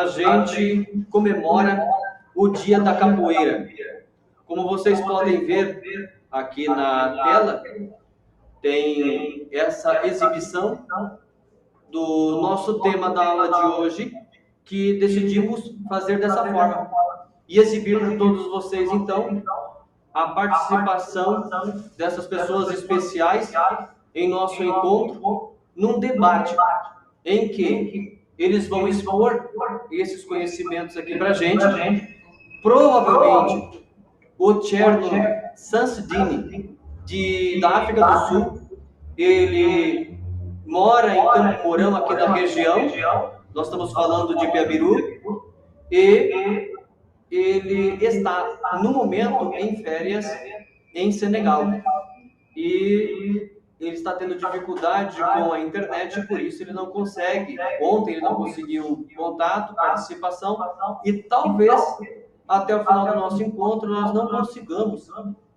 a gente comemora o Dia da Capoeira. Como vocês podem ver aqui na tela, tem essa exibição do nosso tema da aula de hoje, que decidimos fazer dessa forma e exibir para todos vocês, então, a participação dessas pessoas especiais em nosso encontro, num debate em que eles vão expor esses conhecimentos aqui para a gente. Provavelmente, o Cherno Sansidini, da África do Sul, ele mora em Campo Mourão, aqui na região. Nós estamos falando de Piabiru, e ele está, no momento, em férias em Senegal. E ele está tendo dificuldade com a internet, por isso ele não consegue. Ontem ele não conseguiu contato, participação, e talvez até o final do nosso encontro nós não consigamos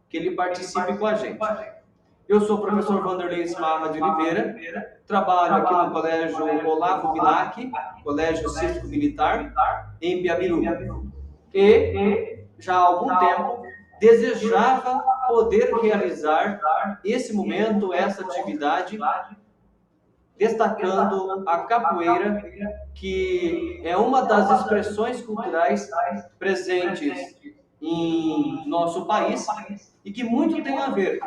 que ele participe com a gente. Eu sou o professor Vanderlei Smarra de Oliveira, trabalho aqui no Colégio Olavo Bilac, Colégio Cívico Militar, em Piabiru. E já há algum tempo desejava poder realizar esse momento, essa atividade, destacando a capoeira, que é uma das expressões culturais presentes em nosso país e que muito tem a ver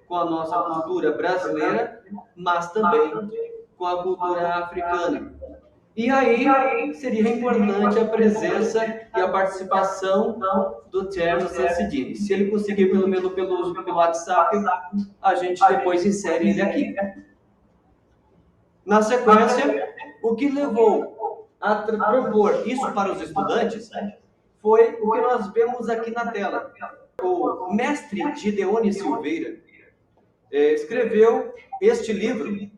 com a nossa cultura brasileira, mas também com a cultura africana. E aí seria importante a presença e a participação do Cherno Sansidini. Se ele conseguir pelo menos pelo WhatsApp, a gente depois insere ele aqui. Na sequência, o que levou a propor isso para os estudantes foi o que nós vemos aqui na tela. O mestre Gideone Silveira escreveu este livro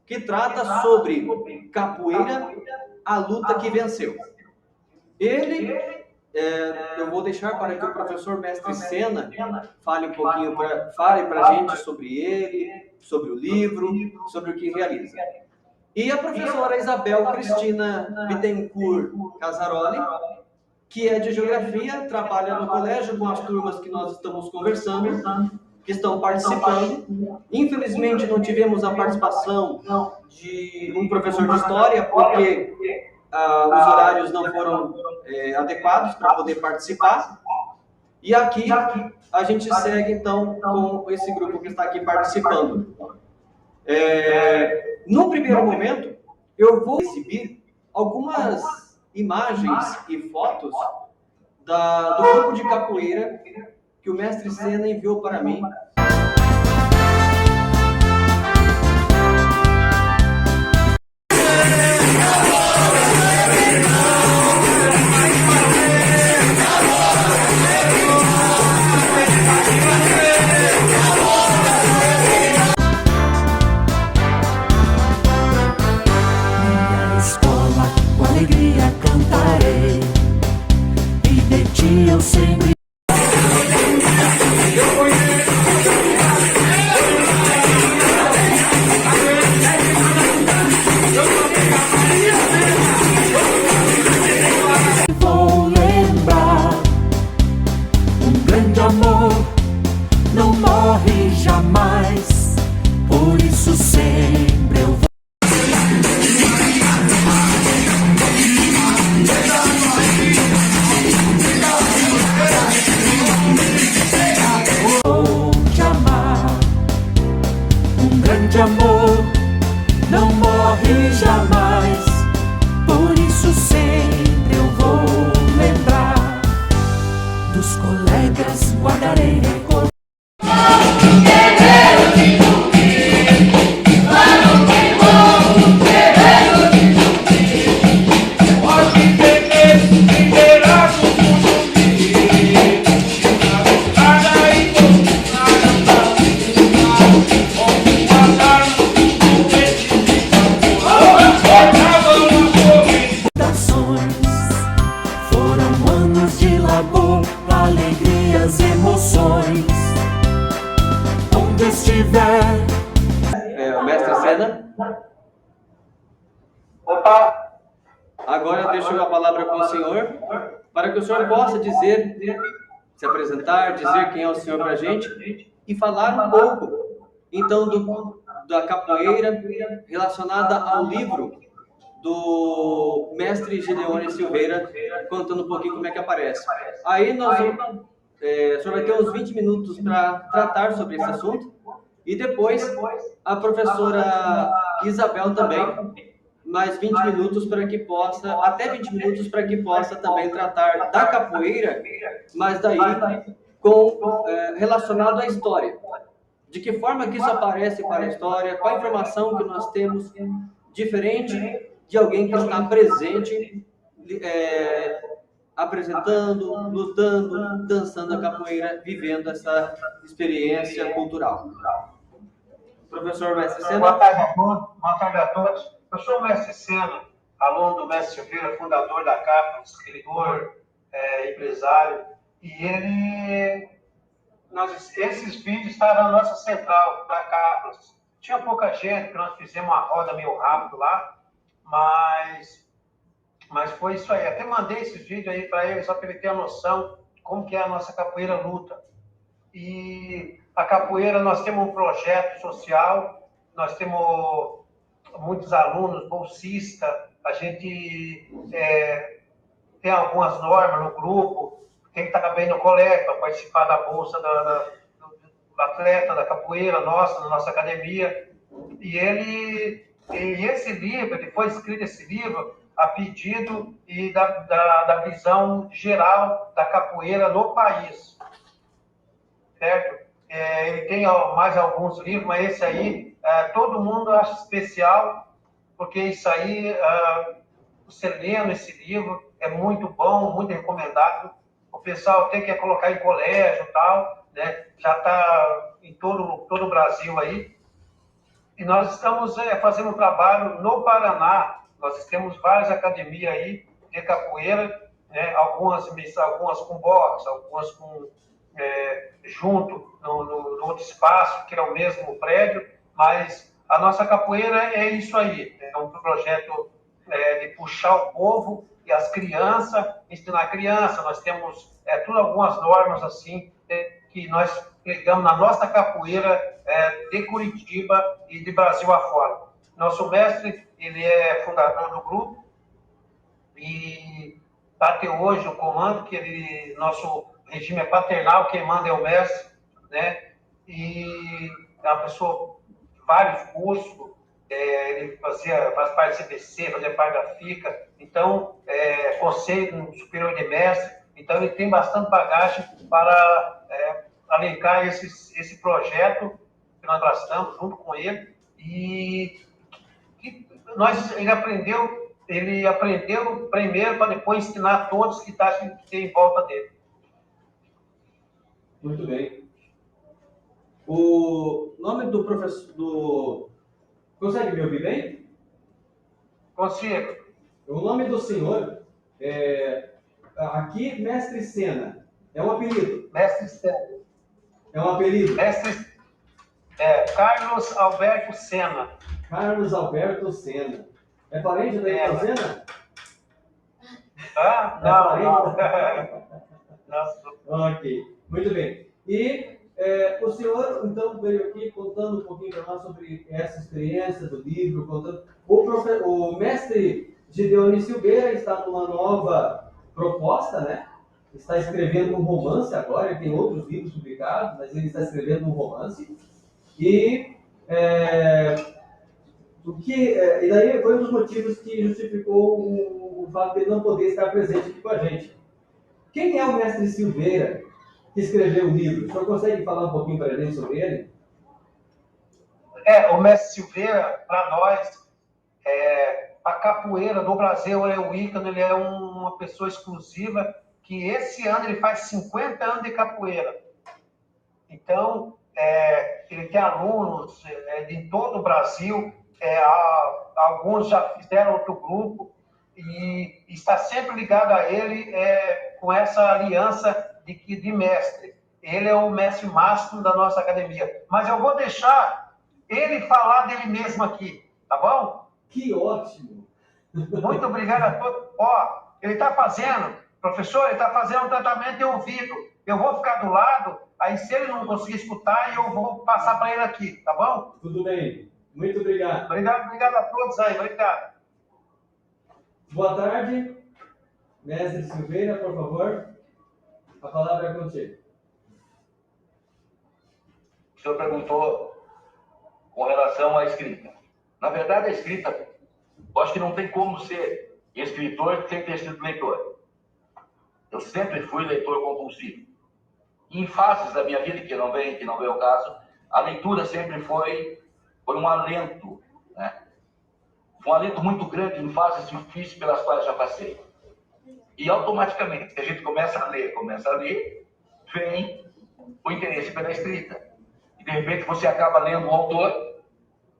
que trata sobre capoeira, a luta que venceu. Ele, eu vou deixar para que o professor Mestre Sena fale um pouquinho, fale para a gente sobre ele, sobre o livro, sobre o que realiza. E a professora Isabel Cristina Bittencourt Casaroli, que é de Geografia, trabalha no colégio com as turmas que nós estamos conversando, que estão participando. Infelizmente, não tivemos a participação de um professor de História, porque os horários não foram adequados para poder participar. E aqui, a gente segue, então, com esse grupo que está aqui participando. No primeiro momento, eu vou exibir algumas imagens e fotos do grupo de capoeira que o mestre Sena enviou para mim. Minha escola, com alegria cantarei, e de ti eu sempre vou lembrar. Um grande amor não morre jamais, por isso sempre eu vou. Vou te amar. Um grande amor não morre jamais, por isso sempre eu vou lembrar. Dos colegas guardarei recordações. Foram anos de labor, alegrias, emoções. Onde estiver. O mestre Sena. Opa! Agora eu deixo a palavra com o senhor, para que o senhor possa dizer, se apresentar, dizer quem é o senhor para a gente e falar um pouco, então, da capoeira relacionada ao livro do mestre Gideone Silveira, contando um pouquinho como é que aparece. Aí nós vamos, o senhor vai ter uns 20 minutos para tratar sobre esse assunto, e depois a professora Isabel também, mais 20 minutos para que possa, até 20 minutos para que possa também tratar da capoeira, mas daí relacionado à história. De que forma que isso aparece para a história, qual a informação que nós temos diferente de alguém que está presente, apresentando, lutando, dançando a capoeira, vivendo essa experiência cultural. Professor Mestre Sena. Boa tarde a todos. Eu sou o Mestre Sena, aluno do Mestre Silveira, fundador da CAPA, escritor, empresário, e esses vídeos estavam na nossa central da CAPA. Tinha pouca gente, que nós fizemos uma roda meio rápido lá, mas foi isso aí. Até mandei esses vídeos aí para ele, só para ele ter a noção de como que é a nossa capoeira luta. E a capoeira, nós temos um projeto social, nós temos muitos alunos, bolsistas, a gente tem algumas normas no grupo, tem que estar bem no colégio para participar da bolsa do atleta, da capoeira nossa, na nossa academia. E esse livro, ele foi escrito esse livro a pedido e da visão geral da capoeira no país, certo? Ele tem mais alguns livros, mas esse aí todo mundo acha especial, porque isso aí, você lendo esse livro, é muito bom, muito recomendado. O pessoal tem que colocar em colégio e tal, né? Já está em todo o Brasil aí. E nós estamos fazendo um trabalho no Paraná. Nós temos várias academias aí de capoeira, né? Algumas com boxe, algumas com junto no outro espaço, que é o mesmo prédio, mas a nossa capoeira é isso aí, é um projeto de puxar o povo e as crianças, ensinar a criança. Nós temos tudo algumas normas assim, que nós pegamos na nossa capoeira de Curitiba e de Brasil afora. Nosso mestre, ele é fundador do grupo e está até hoje o comando, que nosso regime é paternal, quem manda é o mestre, né? E é uma pessoa de vários cursos, ele faz parte do CBC, fazia parte da FICA, então, Conselho Superior de Mestre, então ele tem bastante bagagem para alencar esse projeto que nós abraçamos junto com ele, e ele aprendeu primeiro para depois ensinar a todos que estão em volta dele. Muito bem. O nome do professor... Consegue me ouvir bem? Consigo. O nome do senhor aqui, Mestre Sena, é um apelido? Mestre Sena. É um apelido? Carlos Alberto Sena. Carlos Alberto Sena. É parente da Ayrton Senna? Não. Ok, muito bem. E o senhor, então, veio aqui contando um pouquinho para nós sobre essa experiência do livro, contando... O mestre Gideone Silveira está numa nova proposta, né? Está escrevendo um romance agora, ele tem outros livros publicados, mas ele está escrevendo um romance. E e daí foi um dos motivos que justificou o fato de ele não poder estar presente aqui com a gente. Quem é o mestre Silveira que escreveu o livro? O senhor consegue falar um pouquinho para a gente sobre ele? O mestre Silveira, para nós, a capoeira do Brasil é o ícone, ele é uma pessoa exclusiva, que esse ano ele faz 50 anos de capoeira. Então, ele tem alunos de todo o Brasil, alguns já fizeram outro grupo, e está sempre ligado a ele com essa aliança de mestre. Ele é o mestre máximo da nossa academia. Mas eu vou deixar ele falar dele mesmo aqui, tá bom? Que ótimo! Muito obrigado a todos. Ó, ele está fazendo, professor, ele está fazendo um tratamento de ouvido. Eu vou ficar do lado, aí se ele não conseguir escutar, eu vou passar para ele aqui, tá bom? Tudo bem. Muito obrigado. Obrigado a todos aí, obrigado. Boa tarde. Mestre Silveira, por favor. A palavra é contigo. O senhor perguntou com relação à escrita. Na verdade, a escrita, eu acho que não tem como ser escritor sem ter sido leitor. Eu sempre fui leitor compulsivo. E em fases da minha vida, que não vem ao caso, a leitura sempre foi um alento, né? Um alento muito grande em fases difíceis pelas quais já passei. E automaticamente, se a gente começa a ler, vem o interesse pela escrita. E de repente você acaba lendo um autor,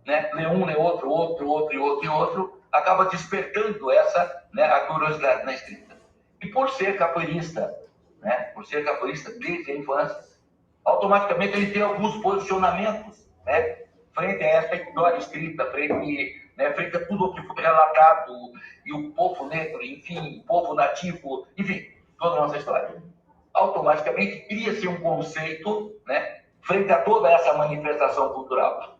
né? Lê um, lê outro, acaba despertando essa, né, a curiosidade na escrita. E por ser capoeirista, né? Por ser capoeirista desde a infância, automaticamente ele tem alguns posicionamentos, né? Frente a essa história escrita, frente a tudo o que foi relatado, e o povo negro, enfim, o povo nativo, enfim, toda a nossa história. Automaticamente cria-se um conceito, né, frente a toda essa manifestação cultural.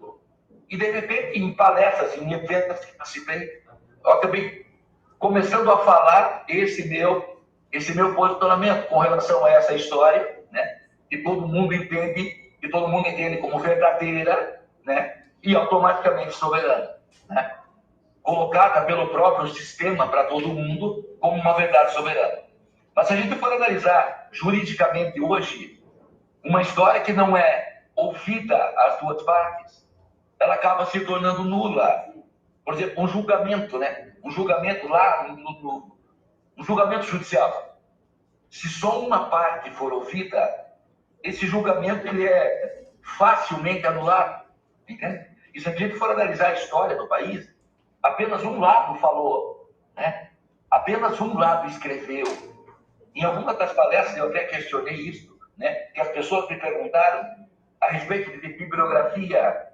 E, de repente, em palestras, em eventos que participei, eu acabei começando a falar esse meu posicionamento com relação a essa história, né, que todo mundo entende como verdadeira, né, e automaticamente soberana, né, colocada pelo próprio sistema para todo mundo como uma verdade soberana. Mas se a gente for analisar juridicamente hoje, uma história que não é ouvida às duas partes, ela acaba se tornando nula. Por exemplo, um julgamento, né? Um julgamento lá, um julgamento judicial. Se só uma parte for ouvida, esse julgamento ele é facilmente anulado. Entende? E se a gente for analisar a história do país, apenas um lado falou, né? Apenas um lado escreveu. Em algumas das palestras eu até questionei isso, né? Que as pessoas me perguntaram a respeito de bibliografia.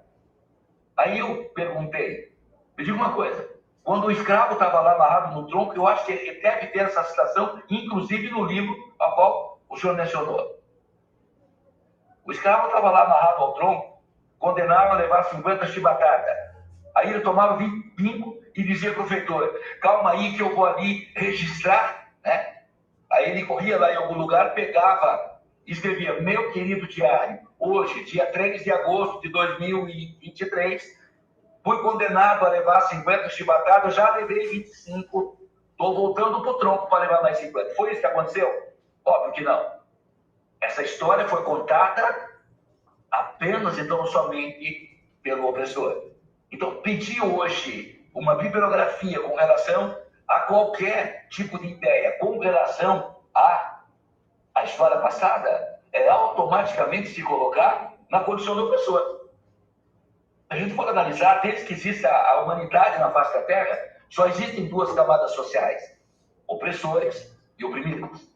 Aí eu perguntei, me diga uma coisa, quando o escravo estava lá amarrado no tronco, eu acho que ele deve ter essa citação, inclusive no livro ao qual o senhor mencionou. O escravo estava lá amarrado ao tronco, condenado a levar 50 chibatadas. Aí ele tomava 25 e dizia para o feitor, calma aí que eu vou ali registrar, né? Aí ele corria lá em algum lugar, pegava, escrevia, meu querido diário, hoje, dia 3 de agosto de 2023, fui condenado a levar 50 chibatadas, já levei 25, estou voltando para o tronco para levar mais 50. Foi isso que aconteceu? Óbvio que não. Essa história foi contada apenas, então, somente pelo opressor. Então, pedir hoje uma bibliografia com relação a qualquer tipo de ideia, com relação à história passada, é automaticamente se colocar na condição do opressor. A gente for analisar, desde que existe a humanidade na face da Terra, só existem duas camadas sociais, opressores e oprimidos.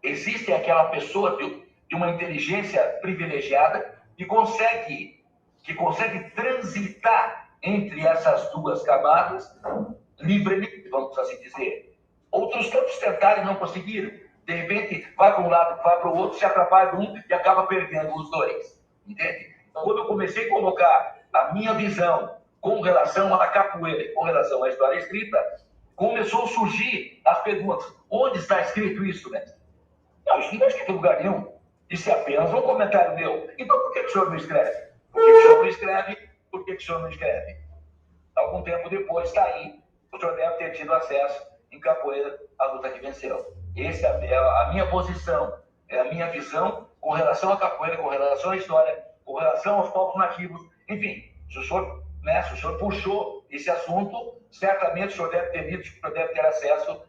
Existe aquela pessoa de uma inteligência privilegiada que consegue transitar entre essas duas camadas livremente, vamos assim dizer. Outros tantos tentaram e não conseguiram. De repente, vai para um lado, vai para o outro, se atrapalha um e acaba perdendo os dois. Entende? Então, quando eu comecei a colocar a minha visão com relação à capoeira, com relação à história escrita, começou a surgir as perguntas. Onde está escrito isso, mestre? Não, isso não está escrito em lugar nenhum. Isso é apenas um comentário meu. Então, por que o senhor não escreve? Por que o senhor não escreve? Por que o senhor não escreve? Algum tempo depois, está aí. O senhor deve ter tido acesso em capoeira à luta que venceu. Essa é a minha posição, é a minha visão com relação à capoeira, com relação à história, com relação aos povos nativos. Enfim, se o senhor puxou esse assunto, certamente o senhor deve ter visto, o senhor deve ter acesso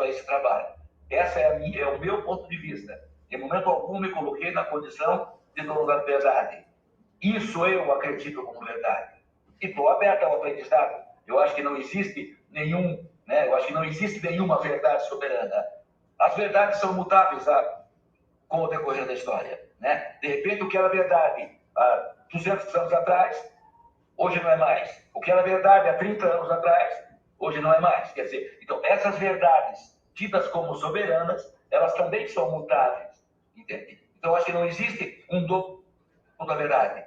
a esse trabalho. Essa é o meu ponto de vista. Em momento algum me coloquei na condição de dono da verdade. Isso eu acredito como verdade. E estou aberto ao aprendizado. Eu acho que não existe nenhuma verdade soberana. As verdades são mutáveis com o decorrer da história, né? De repente, o que era verdade há 200 anos atrás, hoje não é mais. O que era verdade há 30 anos atrás, Hoje não é mais. Quer dizer, então essas verdades tidas como soberanas, elas também são mutáveis. Entende? Então, acho que não existe um dono da verdade.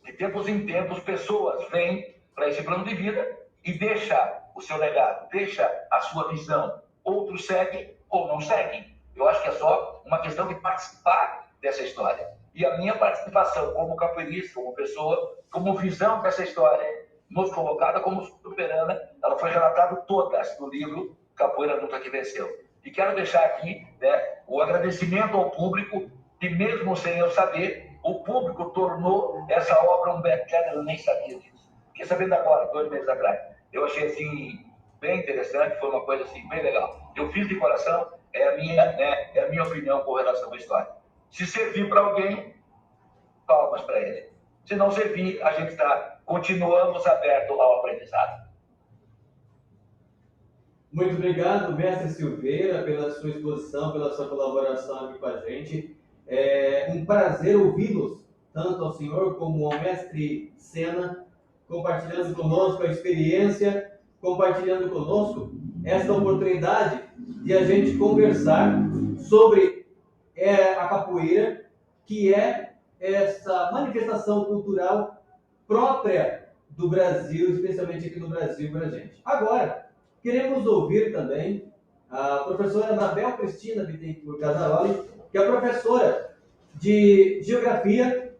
De tempos em tempos, pessoas vêm para esse plano de vida e deixa o seu legado, deixa a sua visão. Outros seguem ou não seguem. Eu acho que é só uma questão de participar dessa história. E a minha participação como capoeirista, como pessoa, como visão dessa história, nos colocada como soberana, ela foi relatada todas no livro Capoeira Luta que Venceu. E quero deixar aqui, né, o agradecimento ao público, que mesmo sem eu saber, o público tornou essa obra um best-seller. Eu nem sabia disso. Fiquei sabendo agora, 2 meses atrás. Eu achei, assim, bem interessante, foi uma coisa, assim, bem legal. Eu fiz de coração, é a minha opinião com relação à história. Se servir para alguém, palmas para ele. Se não servir, a gente continuamos aberto ao aprendizado. Muito obrigado, mestre Silveira, pela sua exposição, pela sua colaboração aqui com a gente. É um prazer ouvi-los, tanto ao senhor como ao mestre Sena, compartilhando conosco a experiência, compartilhando conosco esta oportunidade de a gente conversar sobre a capoeira, que é essa manifestação cultural própria do Brasil, especialmente aqui no Brasil, para a gente. Agora, queremos ouvir também a professora Anabel Cristina Bittencourt Casaroli, que é professora de Geografia,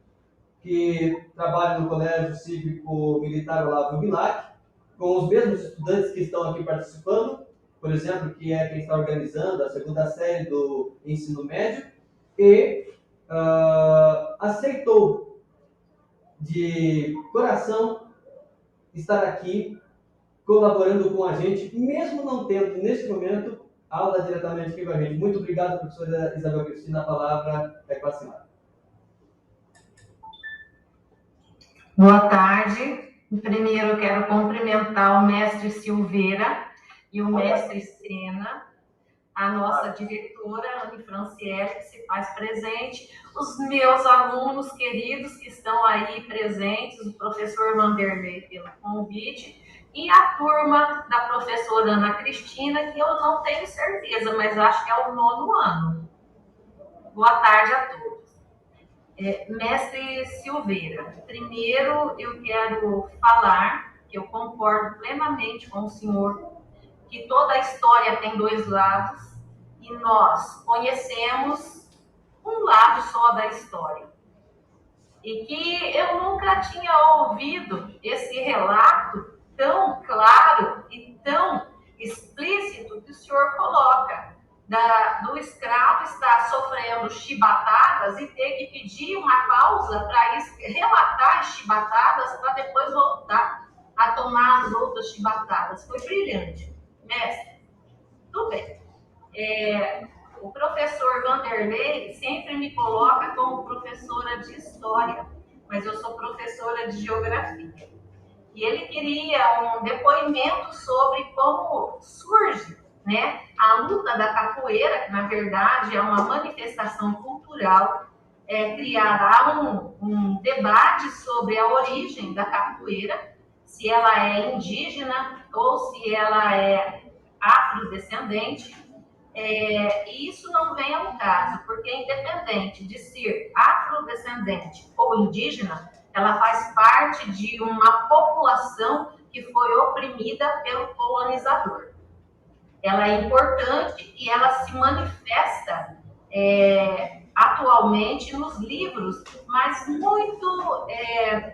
que trabalha no Colégio Cívico Militar Olavo Bilac, com os mesmos estudantes que estão aqui participando, por exemplo, que é quem está organizando a 2ª série do ensino médio, e aceitou de coração estar aqui colaborando com a gente, mesmo não tendo, neste momento, aula diretamente aqui com a gente. Muito obrigado, professora Isabel Cristina. A palavra é com a senhora. Boa tarde. Primeiro, eu quero cumprimentar o mestre Silveira e o mestre Sena, a nossa diretora, Anne Franciele, que se faz presente, os meus alunos queridos que estão aí presentes, o professor Vanderlei pelo convite, e a turma da professora Ana Cristina, que eu não tenho certeza, mas acho que é o 9º ano. Boa tarde a todos. Mestre Silveira, primeiro eu quero falar que eu concordo plenamente com o senhor, que toda a história tem 2 lados, e nós conhecemos um lado só da história. E que eu nunca tinha ouvido esse relato tão claro e tão explícito que o senhor coloca, do escravo estar sofrendo chibatadas e ter que pedir uma pausa para relatar as chibatadas para depois voltar a tomar as outras chibatadas. Foi brilhante, mestre. Tudo bem. O professor Vanderlei sempre me coloca como professora de história, mas eu sou professora de geografia. E ele queria um depoimento sobre como surge, né, a luta da capoeira, que na verdade é uma manifestação cultural, criará um debate sobre a origem da capoeira, se ela é indígena ou se ela é afrodescendente, e isso não vem ao caso, porque independente de ser afrodescendente ou indígena, ela faz parte de uma população que foi oprimida pelo colonizador. Ela é importante e ela se manifesta atualmente nos livros, mas muito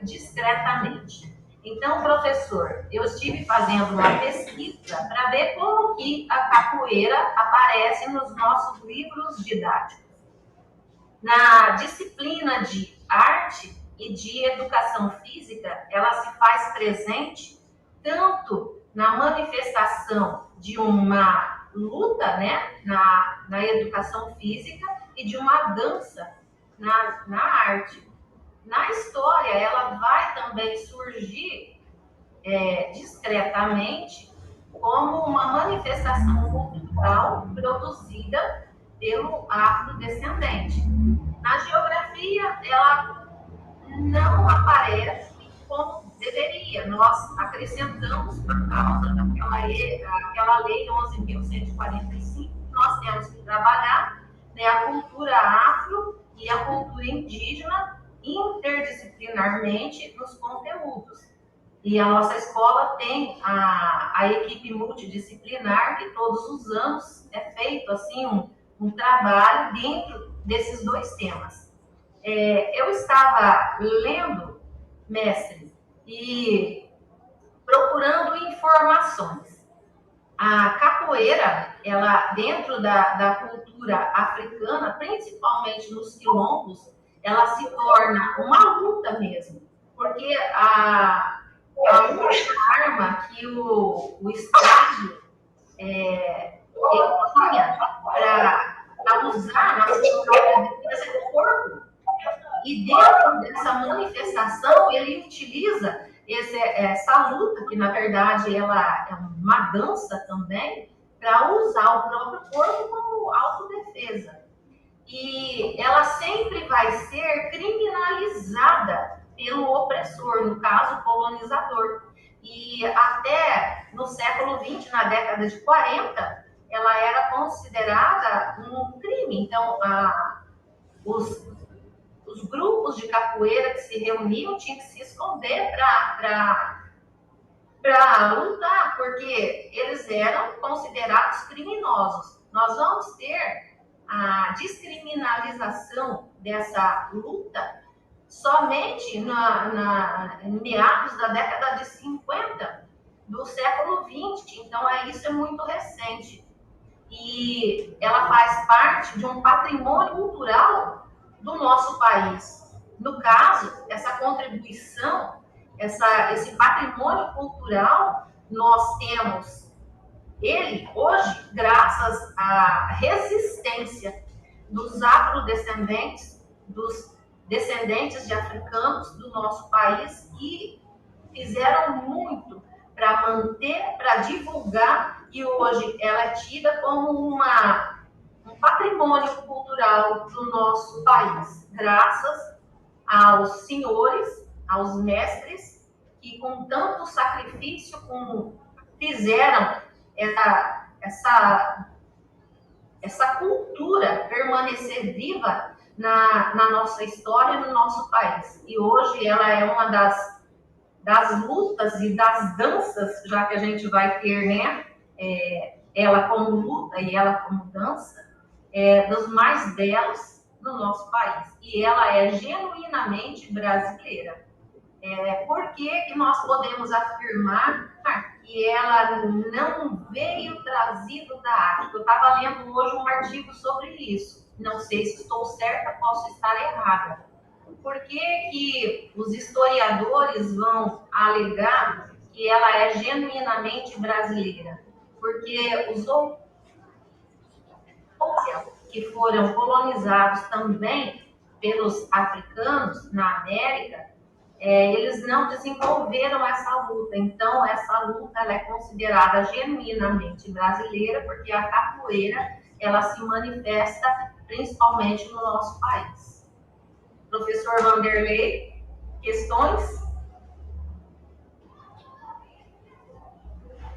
discretamente. Então, professor, eu estive fazendo uma pesquisa para ver como que a capoeira aparece nos nossos livros didáticos. Na disciplina de arte e de educação física, ela se faz presente tanto na manifestação de uma luta, né, na educação física e de uma dança na arte. Na história, ela vai também surgir discretamente como uma manifestação cultural produzida pelo afrodescendente. Na geografia, ela não aparece como deveria. Nós acrescentamos, por causa daquela lei 11.145, nós temos que trabalhar, né, a cultura afro e a cultura indígena interdisciplinarmente nos conteúdos. E a nossa escola tem a equipe multidisciplinar, que todos os anos é feito assim, um trabalho dentro desses dois temas. Eu estava lendo, mestre, e procurando informações. A capoeira, ela, dentro da cultura africana, principalmente nos quilombos, ela se torna uma luta mesmo, porque a única arma que o Estado ele tinha para usar na sua própria defesa é o corpo. E dentro dessa manifestação, ele utiliza essa luta, que na verdade ela é uma dança também, para usar o próprio corpo como autodefesa. E ela sempre vai ser criminalizada pelo opressor, no caso, o colonizador. E até no século XX, na década de 40, ela era considerada um crime. Então, os grupos de capoeira que se reuniam tinham que se esconder para lutar, porque eles eram considerados criminosos. Nós vamos ter a descriminalização dessa luta somente em meados da década de 50 do século XX. Então, isso é muito recente. E ela faz parte de um patrimônio cultural do nosso país. No caso, essa contribuição, esse patrimônio cultural, nós temos ele hoje graças à resistência dos afrodescendentes, dos descendentes de africanos do nosso país, que fizeram muito para manter, para divulgar, e hoje ela é tida como um patrimônio cultural do nosso país, graças aos senhores, aos mestres, que com tanto sacrifício fizeram essa cultura permanecer viva na nossa história, no nosso país. E hoje ela é uma das lutas e das danças, já que a gente vai ter, né, ela como luta e ela como dança, dos mais belos do nosso país. E ela é genuinamente brasileira. Por que nós podemos afirmar que ela não veio trazido da África? Eu estava lendo hoje um artigo sobre isso. Não sei se estou certa, posso estar errada. Por que os historiadores vão alegar que ela é genuinamente brasileira? Porque os outros que foram colonizados também pelos africanos na América, eles não desenvolveram essa luta. Então, essa luta ela é considerada genuinamente brasileira, porque a capoeira ela se manifesta principalmente no nosso país. Professor Vanderlei, questões?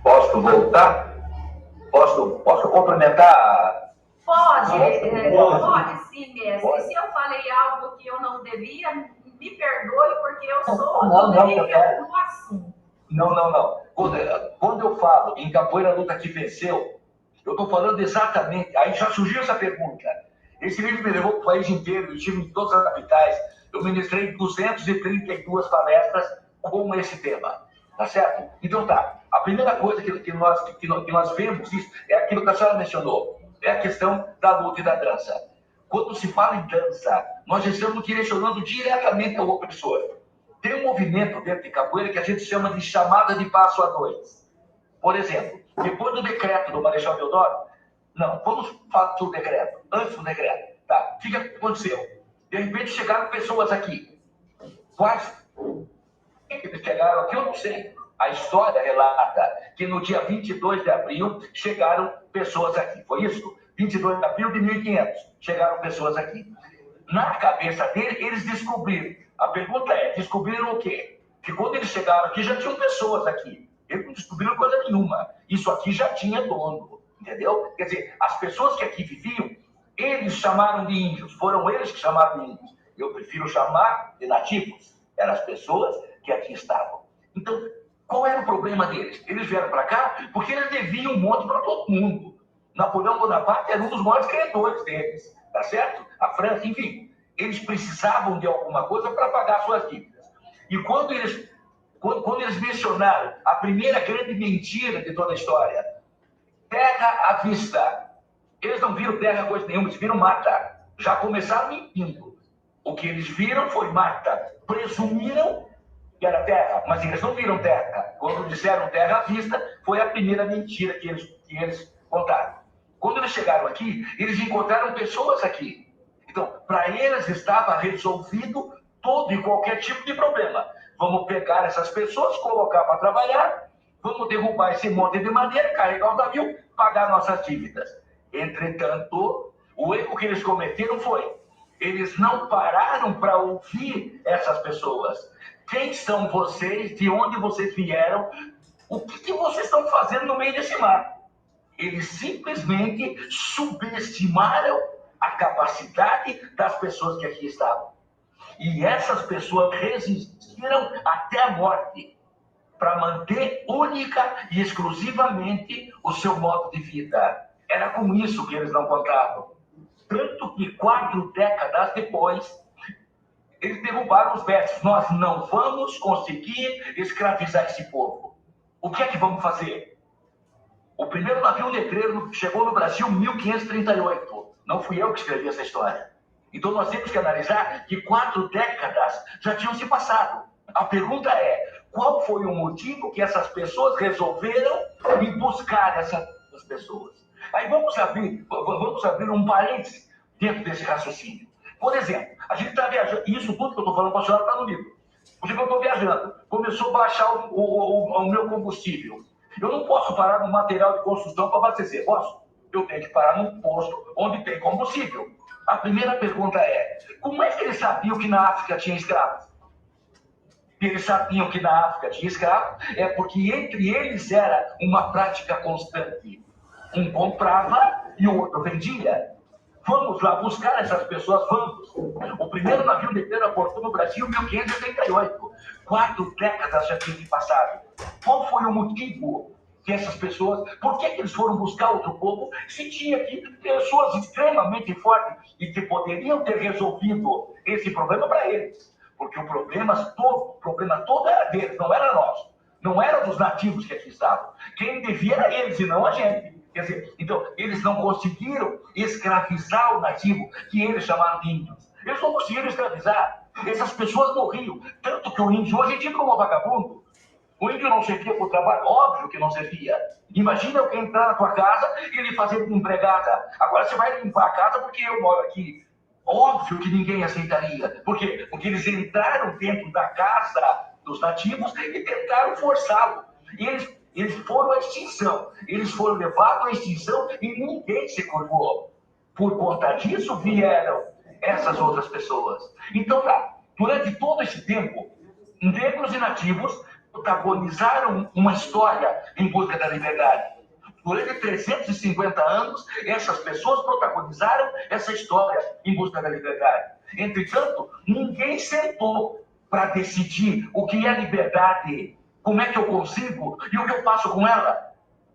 Posso voltar? Posso complementar? Pode sim, mestre. Pode. Se eu falei algo que eu não devia, me perdoe, porque eu sou leiga no assunto. Não. Quando eu falo em capoeira luta que venceu, eu estou falando exatamente. Aí já surgiu essa pergunta. Esse livro me levou para o país inteiro, eu estive em todas as capitais, eu ministrei 232 palestras com esse tema, tá certo? Então tá, a primeira coisa que nós vemos isso, é aquilo que a senhora mencionou, é a questão da luta e da dança. Quando se fala em dança, nós estamos direcionando diretamente ao opressor. Tem um movimento dentro de capoeira que a gente chama de chamada de passo a dois. Por exemplo, depois do decreto do Marechal Deodoro, não, vamos falar do decreto, antes do decreto. Tá, o que aconteceu? De repente chegaram pessoas aqui. Quais que chegaram aqui, eu não sei. A história relata que no dia 22 de abril chegaram pessoas aqui. Foi isso? 22 de abril de 1500 chegaram pessoas aqui. Na cabeça dele, eles descobriram. A pergunta é, descobriram o quê? que quando eles chegaram aqui já tinham pessoas aqui. Eles não descobriram coisa nenhuma. Isso aqui já tinha dono, entendeu? Quer dizer, as pessoas que aqui viviam, eles chamaram de índios, foram eles que chamaram de índios. Eu prefiro chamar de nativos. Eram as pessoas que aqui estavam. Então, qual era o problema deles? Eles vieram para cá porque eles deviam um monte para todo mundo. Napoleão Bonaparte era um dos maiores credores deles, tá certo? A França, enfim. Eles precisavam de alguma coisa para pagar suas dívidas. E quando eles mencionaram a primeira grande mentira de toda a história, terra à vista, eles não viram terra coisa nenhuma, eles viram mata. Já começaram mentindo. O que eles viram foi mata. Presumiram que era terra, mas eles não viram terra. Quando disseram terra à vista, foi a primeira mentira que eles contaram. Quando eles chegaram aqui, eles encontraram pessoas aqui. Então, para eles estava resolvido todo e qualquer tipo de problema. Vamos pegar essas pessoas, colocar para trabalhar, vamos derrubar esse monte de madeira, carregar o navio, pagar nossas dívidas. Entretanto, o erro que eles cometeram foi, eles não pararam para ouvir essas pessoas. Quem são vocês? De onde vocês vieram? O que vocês estão fazendo no meio desse mar? Eles simplesmente subestimaram a capacidade das pessoas que aqui estavam. E essas pessoas resistiram até a morte para manter única e exclusivamente o seu modo de vida. Era com isso que eles não contavam. Tanto que 4 décadas depois, eles derrubaram os versos. Nós não vamos conseguir escravizar esse povo. O que é que vamos fazer? O primeiro navio negreiro chegou no Brasil em 1538. Não fui eu que escrevi essa história. Então nós temos que analisar que 4 décadas já tinham se passado. A pergunta é, qual foi o motivo que essas pessoas resolveram ir buscar essas pessoas? Aí vamos abrir um parênteses dentro desse raciocínio. Por exemplo, a gente está viajando, isso tudo que eu estou falando para a senhora está no livro. Por exemplo, eu estou viajando, começou a baixar o meu combustível. Eu não posso parar no material de construção para abastecer, posso? Eu tenho que parar num posto onde tem combustível. A primeira pergunta é, como é que eles sabiam que na África tinha escravos? Eles sabiam que na África tinha escravos, é porque entre eles era uma prática constante. Um comprava e o outro vendia. Vamos lá buscar essas pessoas, vamos. O primeiro navio negreiro aportou no Brasil em 1588. 4 décadas já tinham passado. Qual foi o motivo que essas pessoas... Por que eles foram buscar outro povo se tinha aqui pessoas extremamente fortes e que poderiam ter resolvido esse problema para eles? Porque o problema todo era deles, não era nosso. Não era dos nativos que aqui estavam. Quem devia era eles e não a gente. Quer dizer, então, eles não conseguiram escravizar o nativo, que eles chamaram de índios. Eles não conseguiram escravizar. Essas pessoas morriam. Tanto que o índio hoje é tido como vagabundo. O índio não servia para o trabalho? Óbvio que não servia. Imagina alguém entrar na tua casa e ele fazer empregada. Agora você vai limpar a casa porque eu moro aqui. Óbvio que ninguém aceitaria. Por quê? Porque eles entraram dentro da casa dos nativos e tentaram forçá-lo. E eles foram à extinção. Eles foram levados à extinção e ninguém se curvou. Por conta disso vieram essas outras pessoas. Então, durante todo esse tempo, negros e nativos protagonizaram uma história em busca da liberdade. Durante 350 anos, essas pessoas protagonizaram essa história em busca da liberdade. Entretanto, ninguém sentou para decidir o que é liberdade, como é que eu consigo e o que eu faço com ela.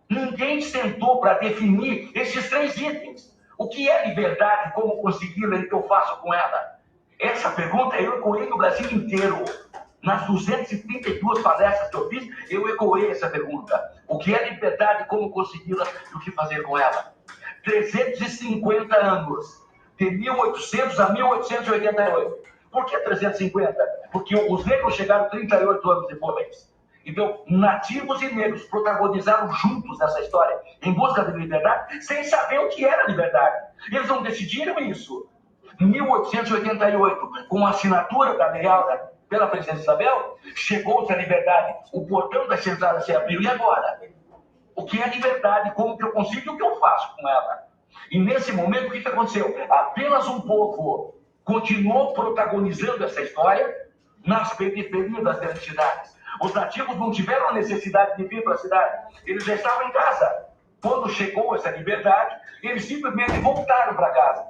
Ninguém sentou para definir esses 3 itens. O que é liberdade, como consegui-la e o que eu faço com ela? Essa pergunta eu ecoei no Brasil inteiro. Nas 232 palestras que eu fiz, eu ecoei essa pergunta. O que é liberdade, como consegui-la e o que fazer com ela? 350 anos, de 1800 a 1888. Por que 350? Porque os negros chegaram 38 anos depois. Então, nativos e negros protagonizaram juntos essa história, em busca de liberdade, sem saber o que era liberdade. Eles não decidiram isso. Em 1888, com a assinatura da Lei Áurea pela Princesa Isabel, chegou-se a liberdade. O portão da entrada se abriu. E agora? O que é liberdade? Como que eu consigo e o que eu faço com ela? E nesse momento, o que aconteceu? Apenas um povo continuou protagonizando essa história nas periferias das grandes cidades. Os nativos não tiveram a necessidade de vir para a cidade. Eles já estavam em casa. Quando chegou essa liberdade, eles simplesmente voltaram para casa.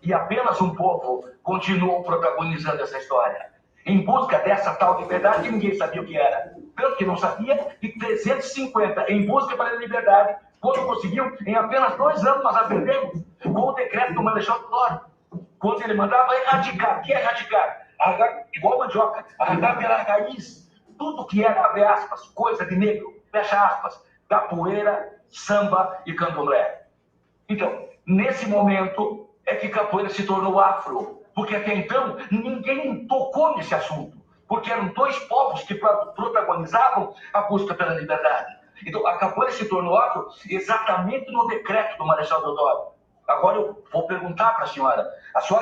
E apenas um povo continuou protagonizando essa história. Em busca dessa tal liberdade que ninguém sabia o que era. Tanto que não sabia que 350 em busca pela liberdade, quando conseguiu, em apenas 2 anos nós aprendemos com o decreto do Marechal Deodoro. Quando ele mandava erradicar. O que é erradicar? Arrancar, igual mandioca, arrancar pela raiz tudo que era, abre aspas, coisa de negro, fecha aspas, capoeira, samba e candomblé. Então, nesse momento é que capoeira se tornou afro, porque até então ninguém tocou nesse assunto, porque eram 2 povos que protagonizavam a busca pela liberdade. Então, a capoeira se tornou afro exatamente no decreto do Marechal Deodoro. Agora eu vou perguntar para a senhora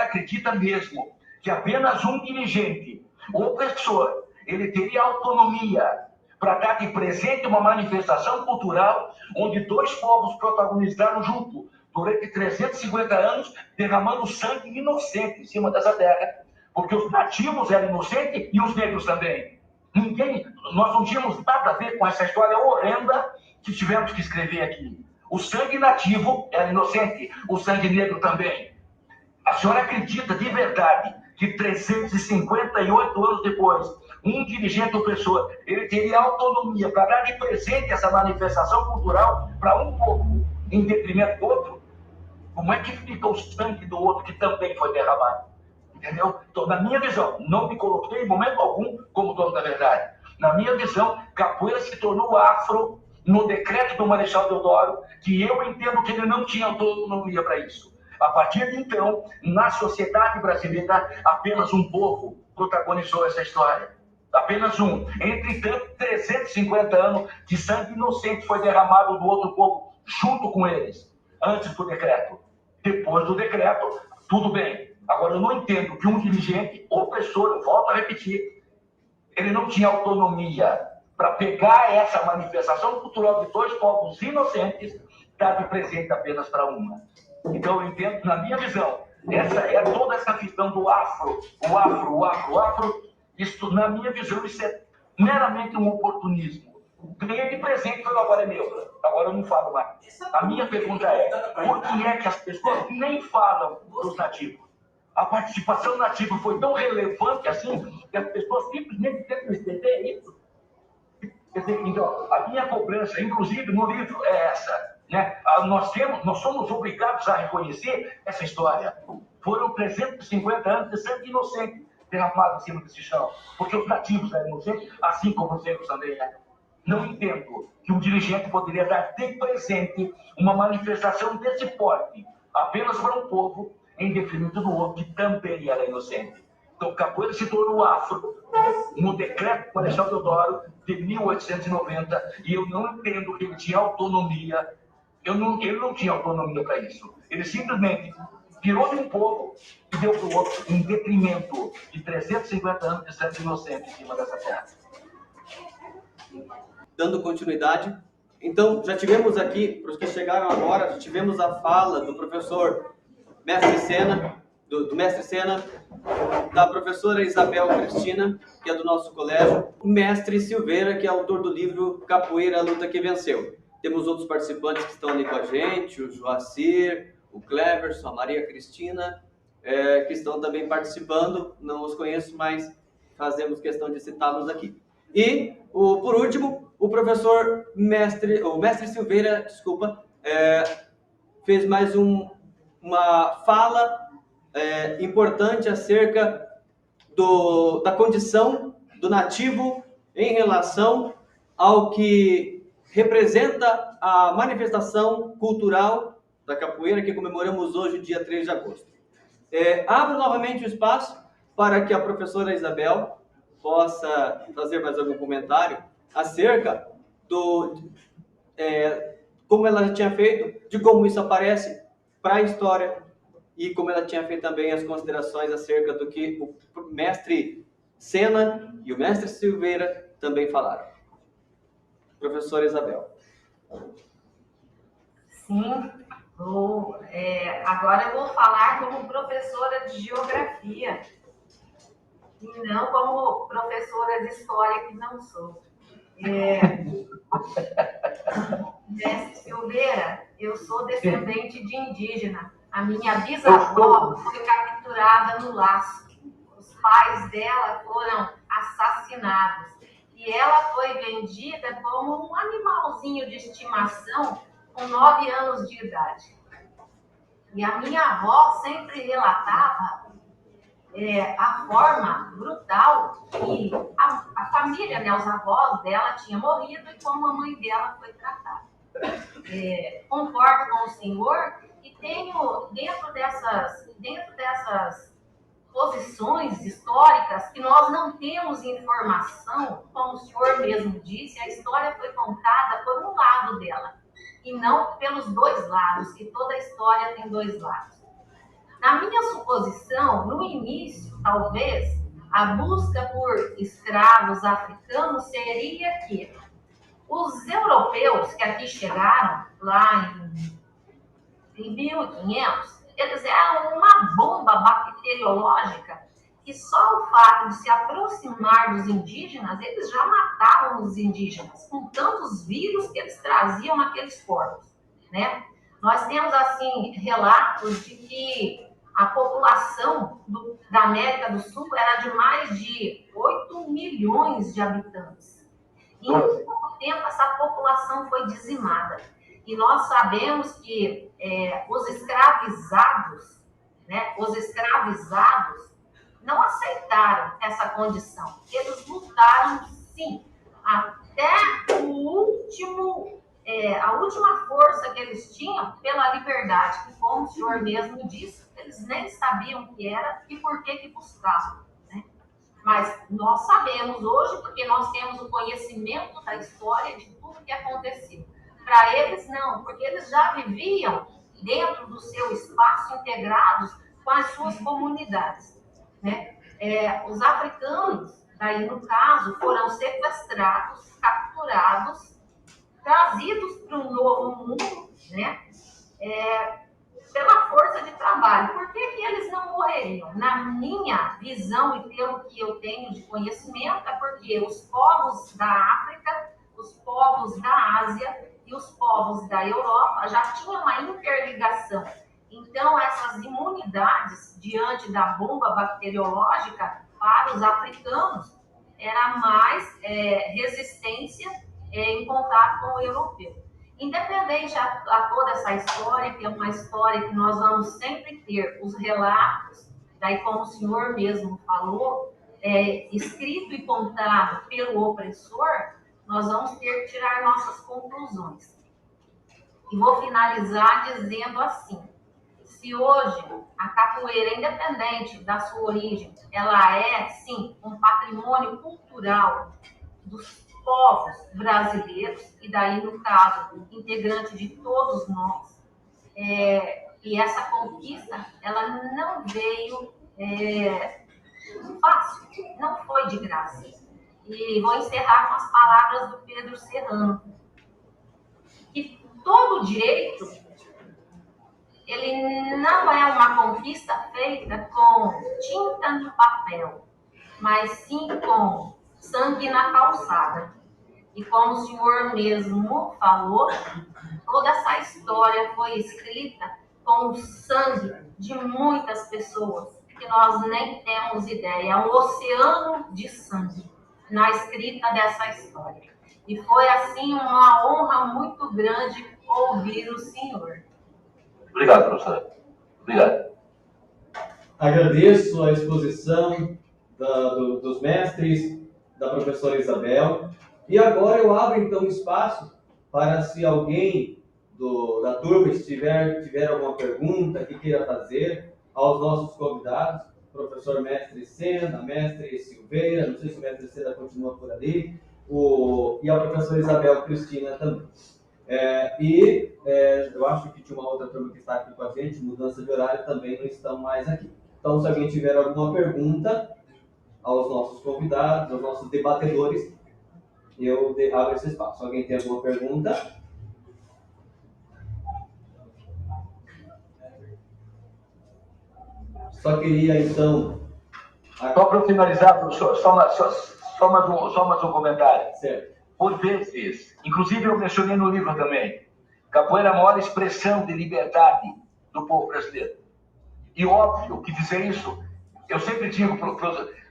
acredita mesmo que apenas um dirigente, opressor, ele teria autonomia para dar de presente uma manifestação cultural onde 2 povos protagonizaram junto durante 350 anos, derramando sangue inocente em cima dessa terra, porque os nativos eram inocentes e os negros também. Nós não tínhamos nada a ver com essa história horrenda que tivemos que escrever aqui. O sangue nativo era inocente, o sangue negro também. A senhora acredita de verdade que 358 anos depois, um dirigente opressor, ele teria autonomia para dar de presente essa manifestação cultural para um povo em detrimento do outro? Como é que fica o sangue do outro que também foi derramado? Entendeu? Então, na minha visão, não me coloquei em momento algum como dono da verdade. Na minha visão, capoeira se tornou afro no decreto do Marechal Deodoro, que eu entendo que ele não tinha autonomia para isso. A partir de então, na sociedade brasileira, apenas um povo protagonizou essa história. Apenas um. Entretanto, 350 anos de sangue inocente foi derramado do outro povo, junto com eles, antes do decreto. Depois do decreto, tudo bem. Agora, eu não entendo que um dirigente opressor, eu volto a repetir, ele não tinha autonomia para pegar essa manifestação cultural de 2 povos inocentes, dar de presente apenas para uma. Então, eu entendo, na minha visão, essa é toda essa questão do afro, o afro, isso, na minha visão, isso é meramente um oportunismo. Ganhei de presente, agora é meu. Agora eu não falo mais. A minha pergunta é, por que é que as pessoas nem falam dos nativos? A participação nativa foi tão relevante assim, que as pessoas simplesmente tentam entender isso. Quer dizer, então, a minha cobrança, inclusive no livro, é essa. Né? Nós somos obrigados a reconhecer essa história. Foram 350 anos de sangue inocente derramado em cima desse chão, porque os nativos eram inocentes, assim como os negros também eram. Não entendo que um dirigente poderia dar de presente uma manifestação desse porte, apenas para um povo, em detrimento do outro, que também era inocente. Então, capoeira se tornou afro no decreto do Marechal Deodoro de 1890, e eu não entendo que ele tinha autonomia. Ele não tinha autonomia para isso. Ele simplesmente tirou de um povo e deu para o outro em detrimento de 350 anos de sangue inocente em cima dessa terra. Dando continuidade, então já tivemos aqui, para os que chegaram agora, já tivemos a fala do professor Mestre Sena, do Mestre Sena, da professora Isabel Cristina, que é do nosso colégio, o Mestre Silveira, que é autor do livro Capoeira, a Luta que Venceu. Temos outros participantes que estão ali com a gente, o Joacir, o Cleverson, a Maria Cristina, que estão também participando. Não os conheço, mas fazemos questão de citá-los aqui. E, por último, o Mestre Silveira, fez mais uma fala importante acerca da condição do nativo em relação ao que representa a manifestação cultural da capoeira que comemoramos hoje, dia 3 de agosto. Abro novamente o espaço para que a professora Isabel possa fazer mais algum comentário acerca como ela já tinha feito, de como isso aparece para a história e como ela tinha feito também as considerações acerca do que o mestre Sena e o mestre Silveira também falaram. Professora Isabel. Sim, agora eu vou falar como professora de geografia. e não como professora de história que não sou. Mestre Silveira, eu sou descendente de indígena. A minha bisavó foi capturada no laço. Os pais dela foram assassinados. E ela foi vendida como um animalzinho de estimação com 9 anos de idade. E a minha avó sempre relatava a forma brutal que a família, né, os avós dela tinham morrido e como a mãe dela foi tratada. Concordo com o senhor e tenho, dentro dessas posições históricas, que nós não temos informação, como o senhor mesmo disse, a história foi contada por um lado dela, e não pelos dois lados, que toda história tem dois lados. Na minha suposição, no início, talvez, a busca por escravos africanos seria que os europeus que aqui chegaram, lá em 1500, eles eram uma bomba bacteriológica que só o fato de se aproximar dos indígenas, eles já matavam os indígenas, com tantos vírus que eles traziam naqueles corpos, né? Nós temos, assim, relatos de que a população da América do Sul era de mais de 8 milhões de habitantes. Em pouco tempo, essa população foi dizimada. E nós sabemos que os escravizados não aceitaram essa condição. Eles lutaram, sim, até a última força que eles tinham pela liberdade, que, como o senhor mesmo disse, eles nem sabiam o que era e por que buscavam, né? Mas nós sabemos hoje, porque nós temos o conhecimento da história de tudo que aconteceu. Para eles, não, porque eles já viviam dentro do seu espaço, integrados com as suas comunidades, né? Os africanos, daí no caso, foram sequestrados, capturados, trazidos para um novo mundo, né? Pela força de trabalho. Por que eles não morreriam? Na minha visão e pelo que eu tenho de conhecimento, é porque os povos da África, os povos da Ásia e os povos da Europa já tinham uma interligação. Então, essas imunidades diante da bomba bacteriológica para os africanos era mais resistência em contato com o europeu. Independente a toda essa história, que é uma história que nós vamos sempre ter os relatos, daí como o senhor mesmo falou, escrito e contado pelo opressor, nós vamos ter que tirar nossas conclusões. E vou finalizar dizendo assim: se hoje a capoeira, independente da sua origem, ela é, sim, um patrimônio cultural dos povos brasileiros, e daí, no caso, integrante de todos nós, e essa conquista, ela não veio fácil, não foi de graça. E vou encerrar com as palavras do Pedro Serrano, que todo direito, ele não é uma conquista feita com tinta no papel, mas sim com sangue na calçada. E como o senhor mesmo falou, toda essa história foi escrita com o sangue de muitas pessoas, que nós nem temos ideia. É um oceano de sangue na escrita dessa história. E foi, assim, uma honra muito grande ouvir o senhor. Obrigado, professor. Obrigado. Agradeço a exposição dos mestres, da professora Isabel. E agora eu abro, então, espaço para, se alguém da turma tiver alguma pergunta que queira fazer aos nossos convidados, professor mestre Sena, mestre Silveira, não sei se o mestre Sena continua por ali, e a professora Isabel Cristina também. Eu acho que tinha uma outra turma que está aqui com a gente, mudança de horário, também não estão mais aqui. Então, se alguém tiver alguma pergunta aos nossos convidados, aos nossos debatedores, eu abro esse espaço. Alguém tem alguma pergunta? Só queria, então, Só para eu finalizar, professor, só mais um comentário. Certo. Por vezes, inclusive eu mencionei no livro também, capoeira é a maior expressão de liberdade do povo brasileiro. E óbvio que dizer isso, eu sempre digo,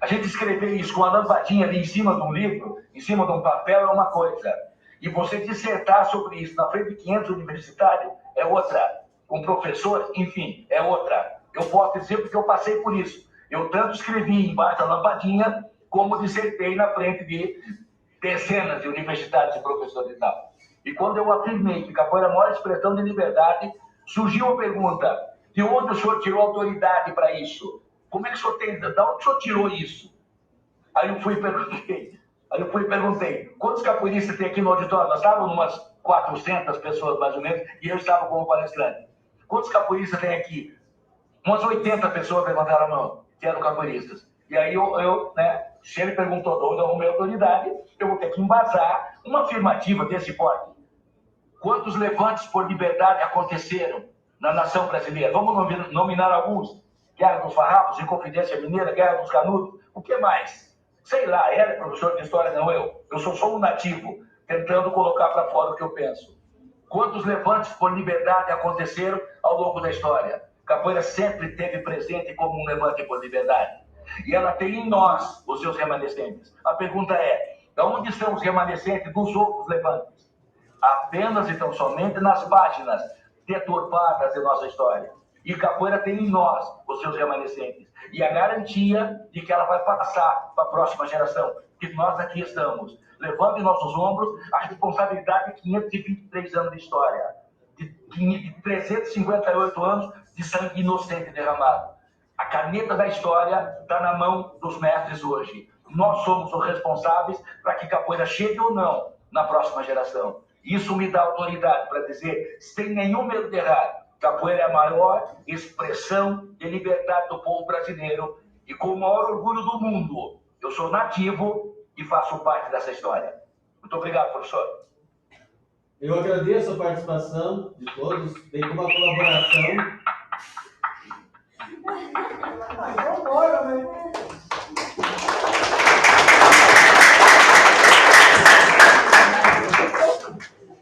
a gente escrever isso com a lampadinha ali em cima de um livro, em cima de um papel, é uma coisa. E você dissertar sobre isso na frente de 500 universitários é outra. Um professor, enfim, é outra. Eu posso dizer porque eu passei por isso. Eu tanto escrevi embaixo da lampadinha, como dissertei na frente de dezenas de universitários e professores e tal. E quando eu afirmei que capoeira é a maior expressão de liberdade, surgiu a pergunta: de onde o senhor tirou autoridade para isso? Como é que o senhor tem? De onde o senhor tirou isso? Aí eu fui e perguntei, quantos capoeiristas tem aqui no auditório? Nós estávamos umas 400 pessoas, mais ou menos, e eu estava como palestrante. Quantos capoeiristas tem aqui? Umas 80 pessoas levantaram a mão, que eram capoeiristas. E aí se ele perguntou de onde eu arrumei autoridade, eu vou ter que embasar uma afirmativa desse porte. Quantos levantes por liberdade aconteceram na nação brasileira? Vamos nominar alguns. Guerra dos Farrapos, Inconfidência Mineira, Guerra dos Canudos, o que mais? Sei lá, era professor de história, não eu. Eu sou só um nativo, tentando colocar para fora o que eu penso. Quantos levantes por liberdade aconteceram ao longo da história? Capoeira sempre esteve presente como um levante por liberdade. E ela tem em nós os seus remanescentes. A pergunta é, de onde estão os remanescentes dos outros levantes? Apenas e tão somente nas páginas deturpadas de nossa história. E capoeira tem em nós os seus remanescentes. E a garantia de que ela vai passar para a próxima geração. Que nós aqui estamos, levando em nossos ombros a responsabilidade de 523 anos de história. De 358 anos de sangue inocente derramado. A caneta da história está na mão dos mestres hoje. Nós somos os responsáveis para que capoeira chegue ou não na próxima geração. Isso me dá autoridade para dizer, sem nenhum medo de errar, capoeira é a maior expressão de liberdade do povo brasileiro e com o maior orgulho do mundo. Eu sou nativo e faço parte dessa história. Muito obrigado, professor. Eu agradeço a participação de todos, bem como a colaboração.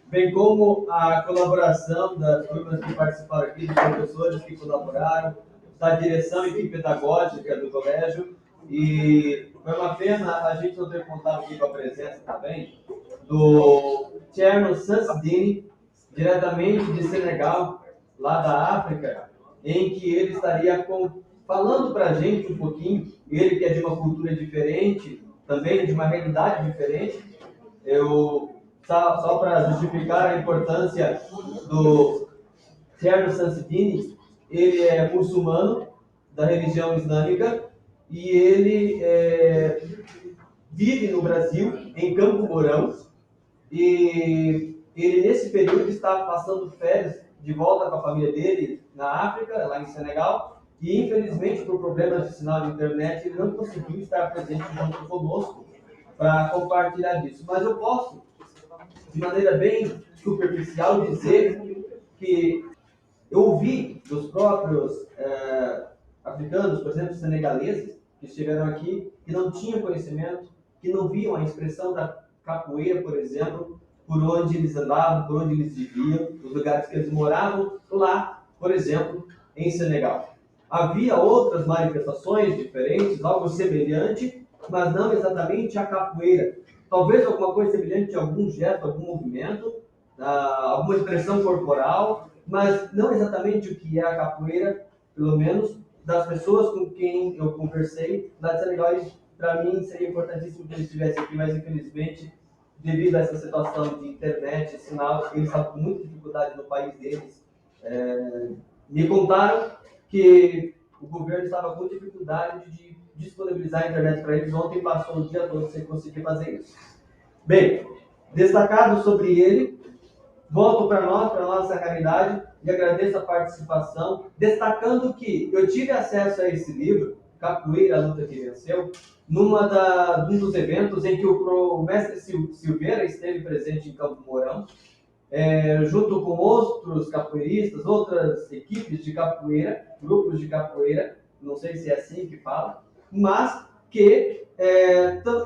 Bem como a colaboração das turmas que participaram aqui, dos professores que colaboraram, da direção e equipe pedagógica do colégio. E foi uma pena a gente não ter contado aqui com a presença também do Thierno Sansidini, diretamente de Senegal, lá da África, em que ele estaria falando para a gente um pouquinho, ele que é de uma cultura diferente, também de uma realidade diferente. Só para justificar a importância do Thierno Sansidini, ele é muçulmano da religião islâmica e ele vive no Brasil, em Campo Mourão, e ele nesse período está passando férias de volta com a família dele na África, lá em Senegal, e infelizmente por problemas de sinal de internet ele não conseguiu estar presente junto conosco para compartilhar disso. Mas eu posso, de maneira bem superficial, dizer que eu ouvi dos próprios africanos, por exemplo, senegaleses, que estiveram aqui, que não tinham conhecimento, que não viam a expressão da capoeira, por exemplo, por onde eles andavam, por onde eles viviam, os lugares que eles moravam, lá, por exemplo, em Senegal. Havia outras manifestações diferentes, algo semelhante, mas não exatamente a capoeira. Talvez alguma coisa semelhante a algum gesto, algum movimento, alguma expressão corporal, mas não exatamente o que é a capoeira, pelo menos das pessoas com quem eu conversei lá de Senegal. Para mim seria importantíssimo que eles estivessem aqui, mas infelizmente, devido a essa situação de internet, sinal, eles estavam com muita dificuldade no país deles. Me contaram que o governo estava com dificuldade de disponibilizar a internet para eles. Ontem passou o dia todo sem conseguir fazer isso. Bem, destacado sobre ele, volto para nós, para a nossa realidade, e agradeço a participação, destacando que eu tive acesso a esse livro, Capoeira, a Luta que Venceu, num dos eventos em que o mestre Silveira esteve presente em Campo Mourão, junto com outros capoeiristas, outras equipes de capoeira, grupos de capoeira, não sei se é assim que fala, mas que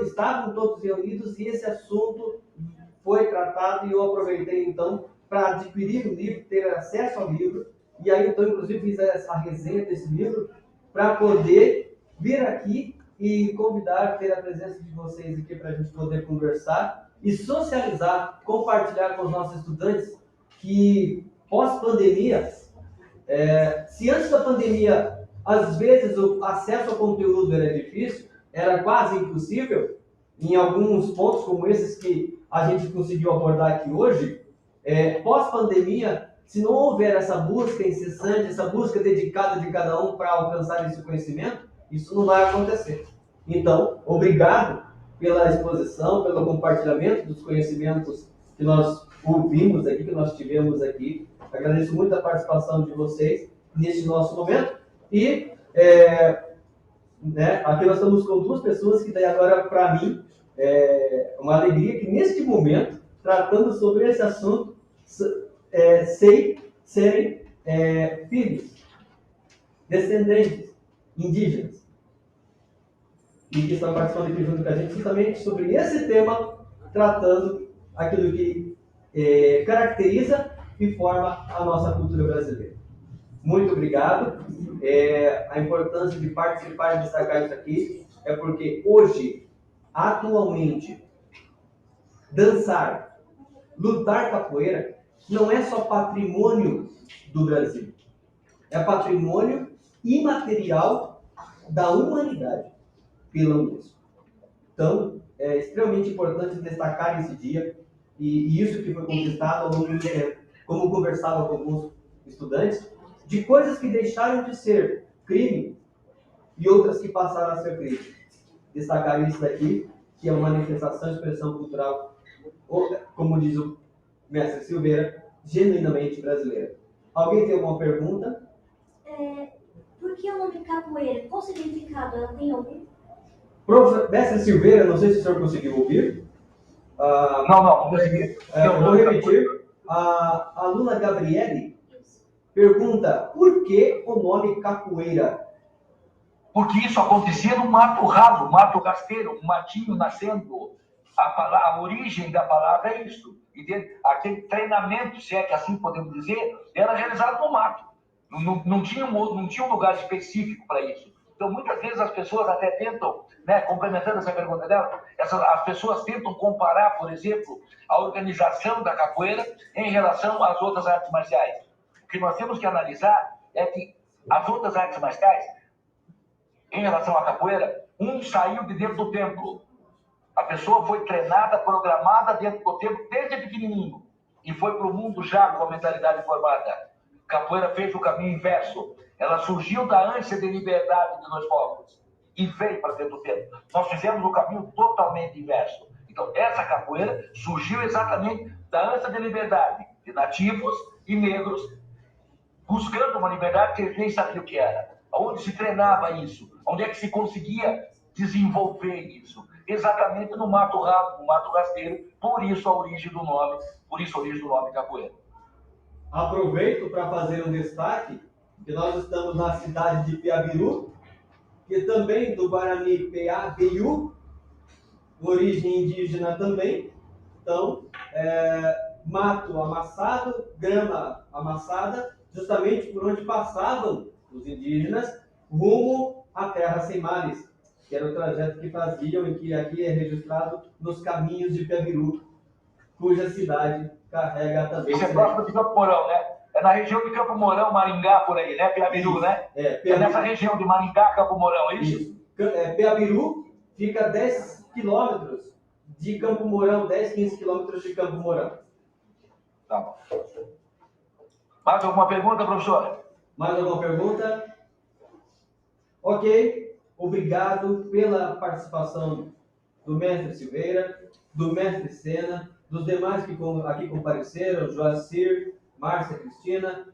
estavam todos reunidos e esse assunto foi tratado, e eu aproveitei então para adquirir o livro, ter acesso ao livro, e aí então inclusive fiz a resenha desse livro para poder vir aqui e convidar, ter a presença de vocês aqui para a gente poder conversar e socializar, compartilhar com os nossos estudantes que pós-pandemia, se antes da pandemia às vezes o acesso ao conteúdo era difícil, era quase impossível, em alguns pontos como esses que a gente conseguiu abordar aqui hoje, pós-pandemia, se não houver essa busca incessante, essa busca dedicada de cada um para alcançar esse conhecimento, isso não vai acontecer. Então, obrigado pela exposição, pelo compartilhamento dos conhecimentos que nós ouvimos aqui, que nós tivemos aqui. Agradeço muito a participação de vocês neste nosso momento. E aqui nós estamos com duas pessoas que daí agora, para mim, é uma alegria que neste momento, tratando sobre esse assunto, sei serem filhos, descendentes, indígenas, e que estão participando aqui junto com a gente justamente sobre esse tema, tratando aquilo que caracteriza e forma a nossa cultura brasileira. Muito obrigado. A importância de participar e destacar isso aqui é porque hoje, atualmente, dançar, lutar capoeira não é só patrimônio do Brasil, é patrimônio imaterial da humanidade pela Unesco. Então, é extremamente importante destacar esse dia e isso que foi conquistado ao longo do tempo, como conversava com alguns estudantes, de coisas que deixaram de ser crime e outras que passaram a ser crime. Destacar isso daqui, que é uma manifestação e expressão cultural, como diz o mestre Silveira, genuinamente brasileira. Alguém tem alguma pergunta? Por que o nome capoeira? Qual o significado? Ela tem algum? Mestre Silveira, não sei se o senhor conseguiu ouvir. Não consegui. Eu vou repetir. A aluna Gabriele pergunta por que o nome capoeira? Porque isso acontecia no mato ralo, mato rasteiro, um matinho nascendo. A origem da palavra é isso. Aquele treinamento, se é que assim podemos dizer, era realizado no mato. Não tinha um lugar específico para isso. Então, muitas vezes as pessoas até tentam, complementando essa pergunta dela, as pessoas tentam comparar, por exemplo, a organização da capoeira em relação às outras artes marciais. O que nós temos que analisar é que as outras artes marciais, em relação à capoeira, saiu de dentro do templo. A pessoa foi treinada, programada dentro do templo desde pequenininho e foi para o mundo já com a mentalidade formada. Capoeira fez o caminho inverso. Ela surgiu da ânsia de liberdade de nós povos e veio para dentro do templo. Nós fizemos o caminho totalmente inverso. Então, essa capoeira surgiu exatamente da ânsia de liberdade de nativos e negros, buscando uma liberdade que eles nem sabiam o que era. Onde se treinava isso? Onde é que se conseguia desenvolver isso? Exatamente no mato ralo, no mato rasteiro, por isso a origem do nome capoeira. Aproveito para fazer um destaque, que nós estamos na cidade de Piabiru, que também do Guarani Piabiru, origem indígena também. Então, mato amassado, grama amassada, justamente por onde passavam os indígenas rumo à terra sem mares, que era o trajeto que faziam e que aqui é registrado nos caminhos de Piabiru, cuja cidade carrega também. Isso é próximo de Campo Mourão, né? É na região de Campo Mourão, Maringá, por aí, né? Piabiru, né? É nessa região de Maringá, Campo Mourão, é isso? Piabiru fica 10 quilômetros de Campo Mourão, 10, 15 quilômetros de Campo Mourão. Tá bom. Mais alguma pergunta, professora? Mais alguma pergunta? Ok. Obrigado pela participação do mestre Silveira, do mestre Sena, dos demais que aqui compareceram, Joacir, Márcia Cristina,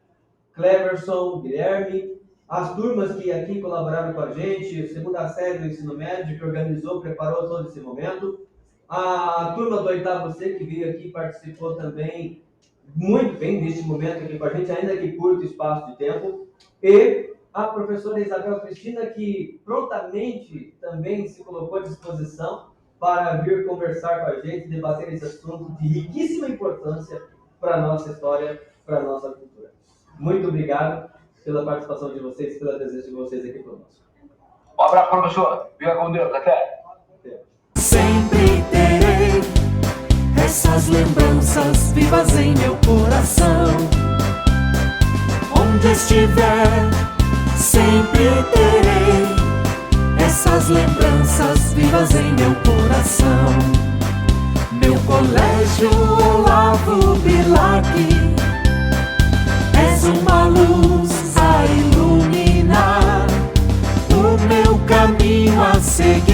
Cleverson, Guilherme, as turmas que aqui colaboraram com a gente, segunda série do ensino médio, que organizou, preparou todo esse momento, a turma do 8º C, que veio aqui e participou também muito bem neste momento aqui com a gente, ainda que curto espaço de tempo, e a professora Isabel Cristina, que prontamente também se colocou à disposição para vir conversar com a gente, debater esse assunto de riquíssima importância para a nossa história, para a nossa cultura. Muito obrigado pela participação de vocês, pela presença de vocês aqui conosco. Um abraço, professor. Fica com Deus. Até. Sempre terei essas lembranças vivas em meu coração. Onde estiver, sempre terei essas lembranças vivas em meu coração. Meu colégio Olavo Bilac, és uma luz a iluminar o meu caminho a seguir.